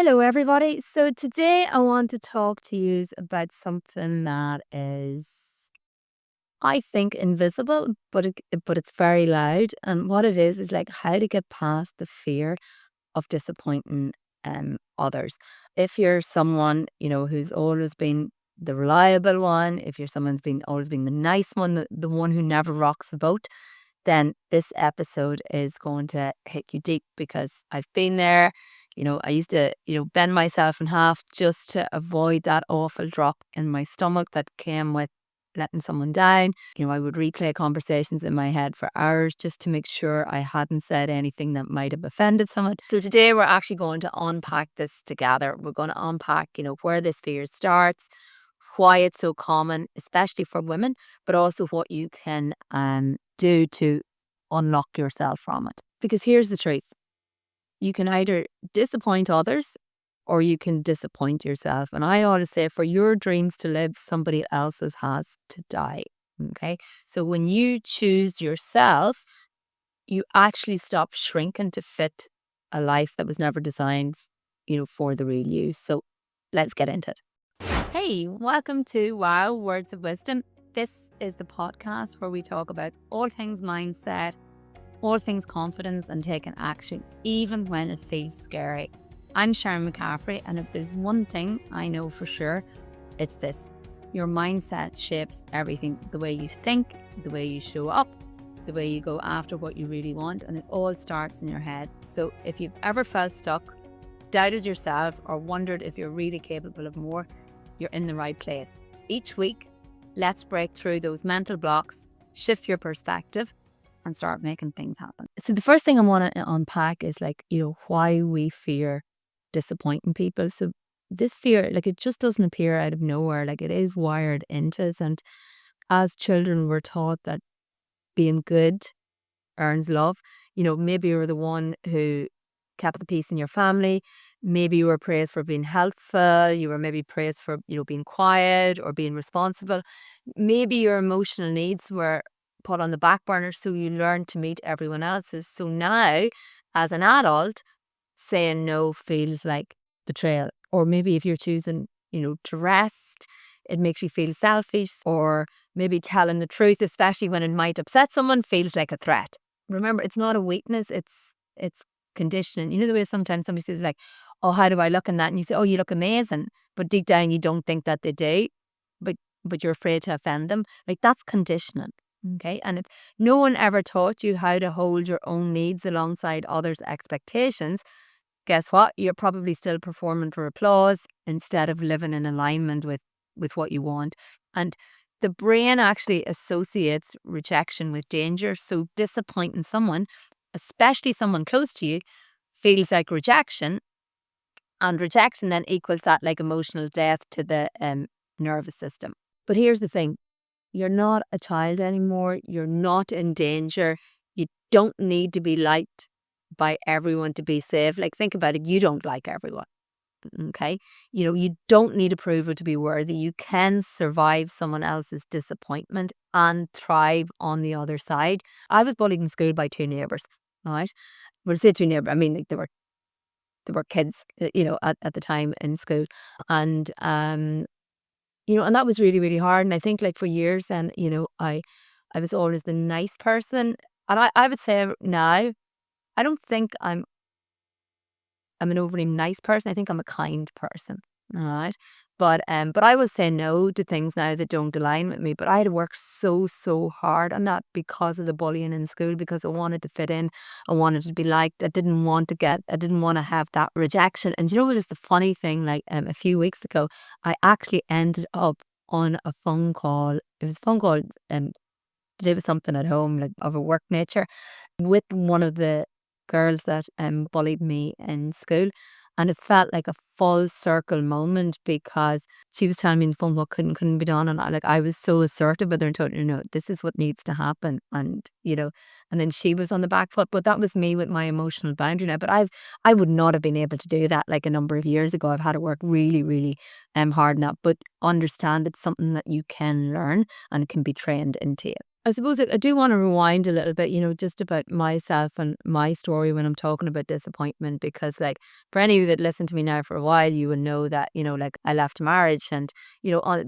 Hello, everybody. So today I want to talk to you about something that is, I think, invisible, but it's very loud. And what it is like how to get past the fear of disappointing others. If you're someone who's always been the reliable one, if you're someone who's been always been the nice one, the one who never rocks the boat, then this episode is going to hit you deep because I've been there. I used to, bend myself in half just to avoid that awful drop in my stomach that came with letting someone down. I would replay conversations in my head for hours just to make sure I hadn't said anything that might have offended someone. So today we're actually going to unpack this together. We're going to unpack, where this fear starts, why it's so common, especially for women, but also what you can do to unlock yourself from it. Because here's the truth. You can either disappoint others or you can disappoint yourself. And I always say for your dreams to live, somebody else's has to die. Okay. So when you choose yourself, you actually stop shrinking to fit a life that was never designed, for the real you. So let's get into it. Hey, welcome to Wow Words of Wisdom. This is the podcast where we talk about all things mindset, all things confidence and taking action, even when it feels scary. I'm Sharon McCaffrey, and if there's one thing I know for sure, it's this. Your mindset shapes everything. The way you think, the way you show up, the way you go after what you really want, and it all starts in your head. So if you've ever felt stuck, doubted yourself, or wondered if you're really capable of more, you're in the right place. Each week, let's break through those mental blocks, shift your perspective, and start making things happen. So the first thing I want to unpack is why we fear disappointing people. So this fear, it just doesn't appear out of nowhere. It is wired into us. And as children, we're taught that being good earns love. Maybe you're the one who kept the peace in your family. Maybe you were praised for being helpful. You were maybe praised for, being quiet or being responsible. Maybe your emotional needs were put on the back burner, so you learned to meet everyone else's. So now, as an adult, saying no feels like betrayal. Or maybe if you're choosing, to rest, it makes you feel selfish. Or maybe telling the truth, especially when it might upset someone, feels like a threat. Remember, it's not a weakness, it's conditioning. The way sometimes somebody says oh, how do I look in that? And you say, oh, you look amazing. But deep down you don't think that they do. But you're afraid to offend them. That's conditioning. Okay. And if no one ever taught you how to hold your own needs alongside others' expectations, guess what? You're probably still performing for applause instead of living in alignment with what you want. And the brain actually associates rejection with danger. So disappointing someone, especially someone close to you, feels like rejection. And rejection then equals that emotional death to the nervous system. But here's the thing. You're not a child anymore. You're not in danger. You don't need to be liked by everyone to be safe. Think about it. You don't like everyone. Okay. You don't need approval to be worthy. You can survive someone else's disappointment and thrive on the other side. I was bullied in school by two neighbours. All right. When I say two neighbours, I mean they were kids, at the time in school. And and that was really, really hard. And I think for years then, I was always the nice person. And I would say now, I don't think I'm an overly nice person. I think I'm a kind person. All right. But I will say no to things now that don't align with me. But I had to work so hard on that because of the bullying in school, because I wanted to fit in. I wanted to be liked. I didn't want to have that rejection. And you know what is the funny thing? A few weeks ago, I actually ended up on a phone call. It was a phone call to do with something at home, of a work nature, with one of the girls that bullied me in school. And it felt like a full circle moment because she was telling me in the phone what couldn't be done. And I was so assertive with her and told her, no, this is what needs to happen. And, and then she was on the back foot. But that was me with my emotional boundary now. But I would not have been able to do that a number of years ago. I've had to work really, really hard on that. But understand it's something that you can learn and can be trained into it. I suppose I do want to rewind a little bit, just about myself and my story when I'm talking about disappointment, because, like, for any of you that listen to me now for a while, you will know that, like, I left marriage and,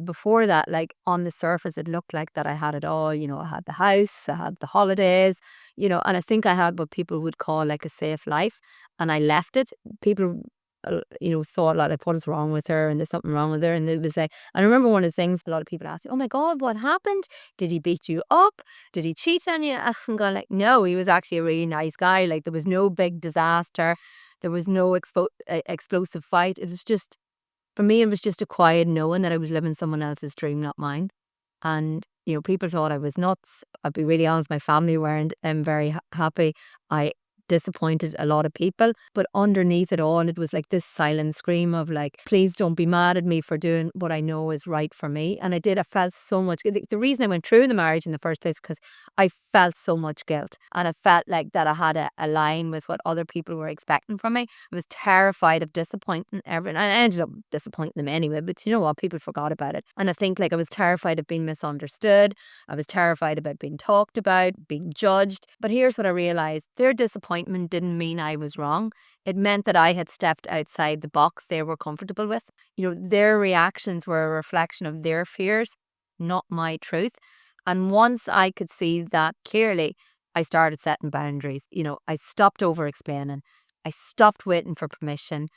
before that, like, on the surface, it looked like that I had it all. I had the house, I had the holidays, and I think I had what people would call like a safe life, and I left it. People, thought like, what is wrong with her? And there's something wrong with her. And it was like, I remember one of the things a lot of people asked me, oh my God, what happened? Did he beat you up? Did he cheat on you? I'm going like, no, he was actually a really nice guy. Like, there was no big disaster. There was no explosive fight. It was just, for me, it was just a quiet knowing that I was living someone else's dream, not mine. And, people thought I was nuts. I'll be really honest, my family weren't very happy. I disappointed a lot of people, but underneath it all, it was like this silent scream of like, please don't be mad at me for doing what I know is right for me. And I did, I felt so much. The reason I went through the marriage in the first place, because I felt so much guilt, and I felt like that I had a line with what other people were expecting from me. I was terrified of disappointing everyone. I ended up disappointing them anyway, but you know what? People forgot about it. And I think, like, I was terrified of being misunderstood. I was terrified about being talked about, being judged. But here's what I realized: their disappointment didn't mean I was wrong. It meant that I had stepped outside the box they were comfortable with. Their reactions were a reflection of their fears, not my truth. And once I could see that clearly, I started setting boundaries. I stopped over explaining. I stopped waiting for permission.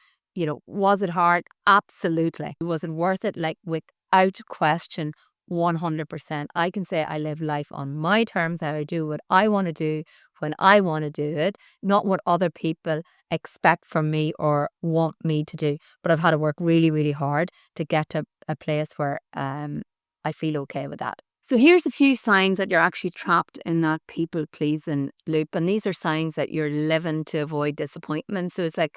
Was it hard? Absolutely. Was it worth it? Like, without question, 100%. I can say I live life on my terms, how I do what I want to do when I want to do it, not what other people expect from me or want me to do. But I've had to work really, really hard to get to a place where I feel okay with that. So here's a few signs that you're actually trapped in that people pleasing loop. And these are signs that you're living to avoid disappointment. So it's like,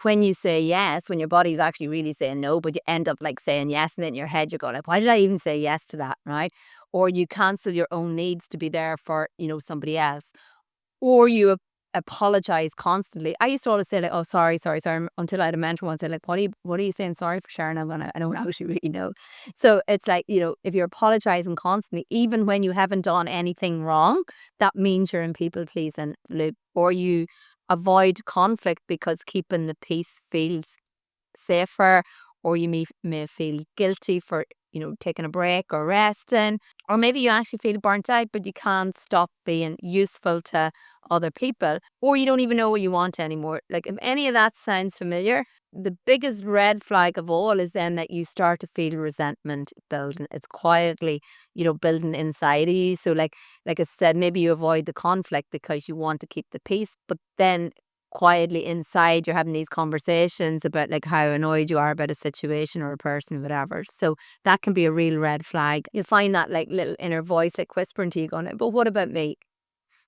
when you say yes, when your body's actually really saying no, but you end up like saying yes, and then in your head you're going like, why did I even say yes to that, right? Or you cancel your own needs to be there for, somebody else. Or you apologize constantly. I used to always say like, oh, sorry, sorry, sorry, until I had a mentor once say like, what are you saying sorry for, Sharon? I don't actually really know. So it's like, if you're apologizing constantly, even when you haven't done anything wrong, that means you're in people pleasing loop. Or you avoid conflict because keeping the peace feels safer, or you may feel guilty for, taking a break or resting, or maybe you actually feel burnt out, but you can't stop being useful to other people, or you don't even know what you want anymore. Like, if any of that sounds familiar, the biggest red flag of all is then that you start to feel resentment building. It's quietly, building inside of you. So like I said, maybe you avoid the conflict because you want to keep the peace, but then quietly inside you're having these conversations about like how annoyed you are about a situation or a person or whatever. So that can be a real red flag. You'll find that like little inner voice like whispering to you going, but what about me?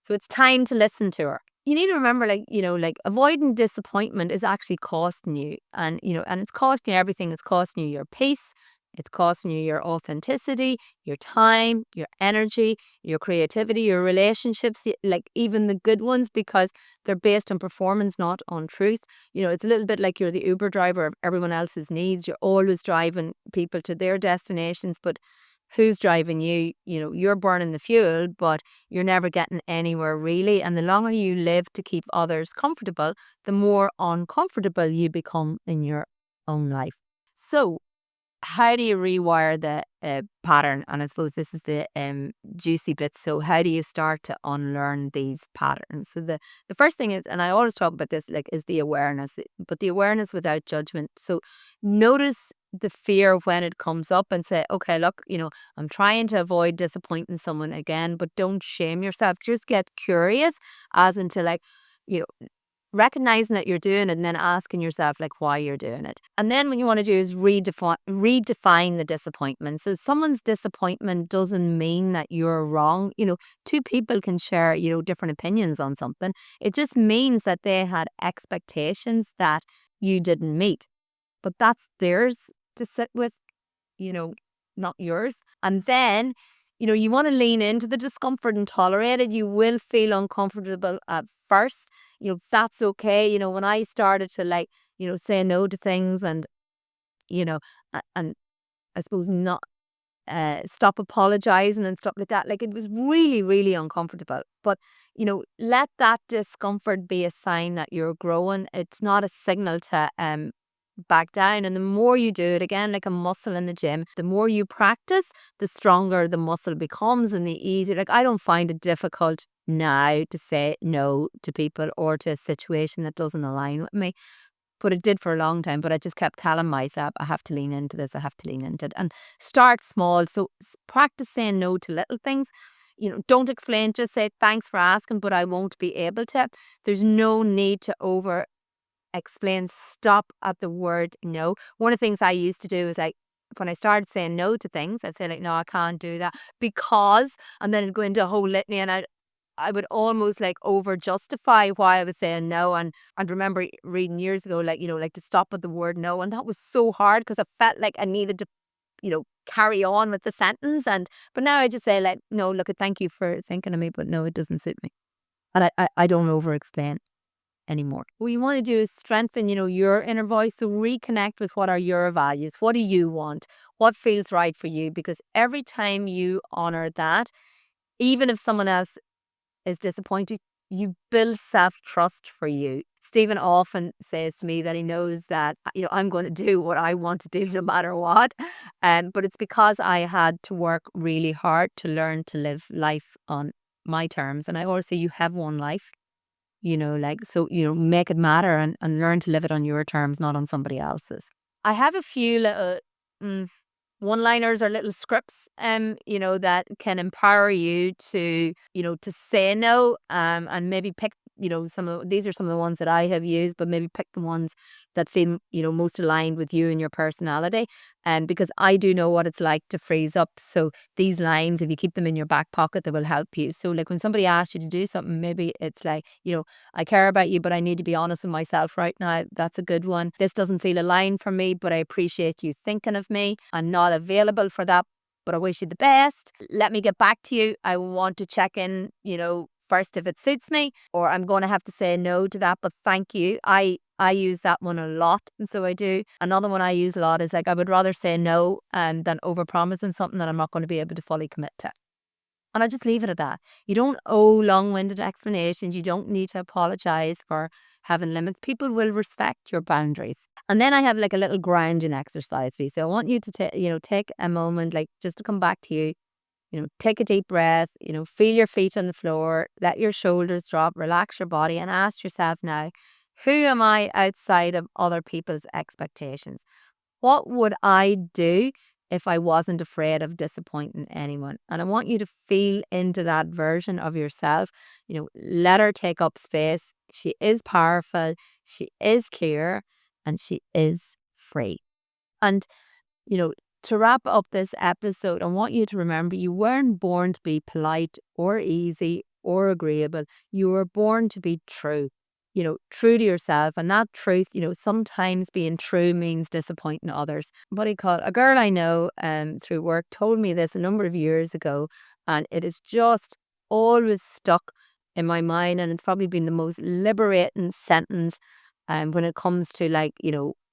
So it's time to listen to her. You need to remember, like, like, avoiding disappointment is actually costing you, and it's costing you everything. It's costing you your peace. It's costing you your authenticity, your time, your energy, your creativity, your relationships, like even the good ones, because they're based on performance, not on truth. It's a little bit like you're the Uber driver of everyone else's needs. You're always driving people to their destinations, but who's driving you? You're burning the fuel, but you're never getting anywhere really. And the longer you live to keep others comfortable, the more uncomfortable you become in your own life. So how do you rewire the pattern? And I suppose this is the juicy bit. So how do you start to unlearn these patterns? So the first thing is, and I always talk about this, like, is the awareness, but the awareness without judgment. So notice the fear when it comes up and say, okay, look, I'm trying to avoid disappointing someone again, but don't shame yourself. Just get curious as into like, you know, recognizing that you're doing it and then asking yourself like why you're doing it. And then what you want to do is redefine the disappointment. So someone's disappointment doesn't mean that you're wrong. Two people can share, different opinions on something. It just means that they had expectations that you didn't meet. But that's theirs to sit with, you know, not yours. And then, you want to lean into the discomfort and tolerate it. You will feel uncomfortable at first. That's okay. When I started to like, say no to things and, and I suppose not stop apologizing and stuff like that. Like, it was really, really uncomfortable. But, let that discomfort be a sign that you're growing. It's not a signal to back down. And the more you do it, again, like a muscle in the gym, the more you practice, the stronger the muscle becomes and the easier. Like, I don't find it difficult now to say no to people or to a situation that doesn't align with me. But it did for a long time. But I just kept telling myself, I have to lean into this, I have to lean into it. And start small. So practice saying no to little things. Don't explain, just say thanks for asking, but I won't be able to. There's no need to over explain. Stop at the word no. One of the things I used to do is, like, when I started saying no to things, I'd say, like, no, I can't do that because, and then it'd go into a whole litany, and I would almost like over justify why I was saying no. And I'd remember reading years ago, like, like to stop at the word no. And that was so hard because I felt like I needed to, carry on with the sentence. But now I just say, like, no, look, thank you for thinking of me, but no, it doesn't suit me. And I don't over explain anymore. What you want to do is strengthen, your inner voice. So reconnect with what are your values. What do you want? What feels right for you? Because every time you honor that, even if someone else is disappointed, you build self-trust for you. Stephen often says to me that he knows that, I'm going to do what I want to do no matter what. But it's because I had to work really hard to learn to live life on my terms. And I always say, you have one life, like, so, make it matter and learn to live it on your terms, not on somebody else's. I have a few little one-liners or little scripts, that can empower you to, to say no, and maybe pick, these are some of the ones that I have used, but maybe pick the ones that feel, most aligned with you and your personality. And because I do know what it's like to freeze up. So these lines, if you keep them in your back pocket, they will help you. So, like, when somebody asks you to do something, maybe it's like, I care about you, but I need to be honest with myself right now. That's a good one. This doesn't feel aligned for me, but I appreciate you thinking of me. I'm not available for that, but I wish you the best. Let me get back to you. I want to check in, first if it suits me, or I'm going to have to say no to that, but thank you. I use that one a lot, and so I do. Another one I use a lot is, like, I would rather say no than overpromising something that I'm not going to be able to fully commit to. And I just leave it at that. You don't owe long-winded explanations. You don't need to apologize for having limits. People will respect your boundaries. And then I have, like, a little grounding exercise for you. So I want you to take a moment, like, just to come back to you. Take a deep breath. Feel your feet on the floor. Let your shoulders drop. Relax your body, and ask yourself now, who am I outside of other people's expectations? What would I do if I wasn't afraid of disappointing anyone? And I want you to feel into that version of yourself. Let her take up space. She is powerful. She is clear, and she is free. And, you know, to wrap up this episode, I want you to remember you weren't born to be polite or easy or agreeable. You were born to be true. True to yourself. And that truth, sometimes being true means disappointing others. What do you call it? A girl I know through work told me this a number of years ago, and it is just always stuck in my mind. And it's probably been the most liberating sentence when it comes to, like,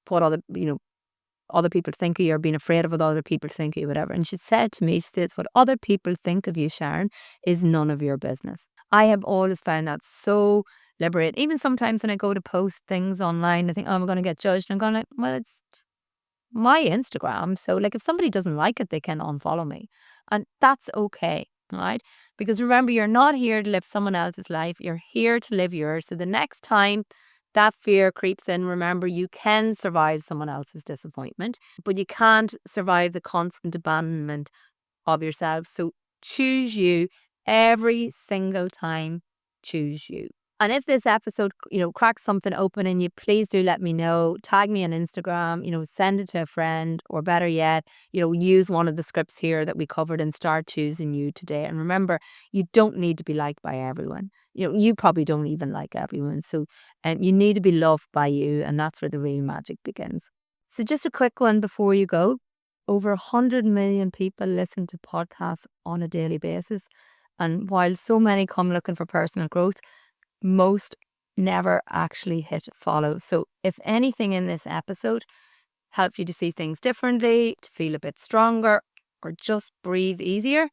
what other people think of you, or being afraid of what other people think of you, whatever. And she said to me, she says, what other people think of you, Sharon, is none of your business. I have always found that so liberating. Even sometimes when I go to post things online, I think, oh, I'm going to get judged. And I'm going, like, well, it's my Instagram. So, like, if somebody doesn't like it, they can unfollow me. And that's okay, right? Because remember, you're not here to live someone else's life. You're here to live yours. So the next time that fear creeps in, remember, you can survive someone else's disappointment, but you can't survive the constant abandonment of yourself. So choose you every single time. Choose you. And if this episode, cracks something open in you, please do let me know. Tag me on Instagram, send it to a friend, or better yet, use one of the scripts here that we covered and start choosing you today. And remember, you don't need to be liked by everyone. You probably don't even like everyone. So you need to be loved by you, and that's where the real magic begins. So just a quick one before you go. Over 100 million people listen to podcasts on a daily basis. And while so many come looking for personal growth, most never actually hit follow. So if anything in this episode helped you to see things differently, to feel a bit stronger, or just breathe easier,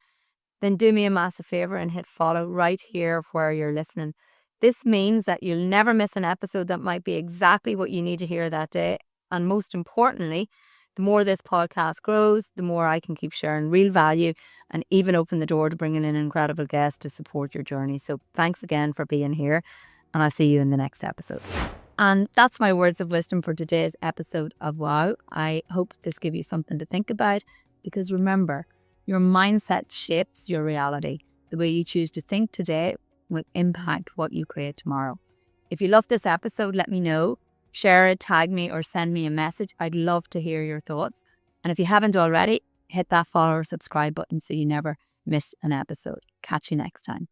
then do me a massive favor and hit follow right here where you're listening. This means that you'll never miss an episode that might be exactly what you need to hear that day. And most importantly, the more this podcast grows, the more I can keep sharing real value and even open the door to bringing in incredible guests to support your journey. So thanks again for being here, and I'll see you in the next episode. And that's my words of wisdom for today's episode of Wow. I hope this gives you something to think about, because remember, your mindset shapes your reality. The way you choose to think today will impact what you create tomorrow. If you love this episode, let me know. Share it, tag me, or send me a message. I'd love to hear your thoughts. And if you haven't already, hit that follow or subscribe button so you never miss an episode. Catch you next time.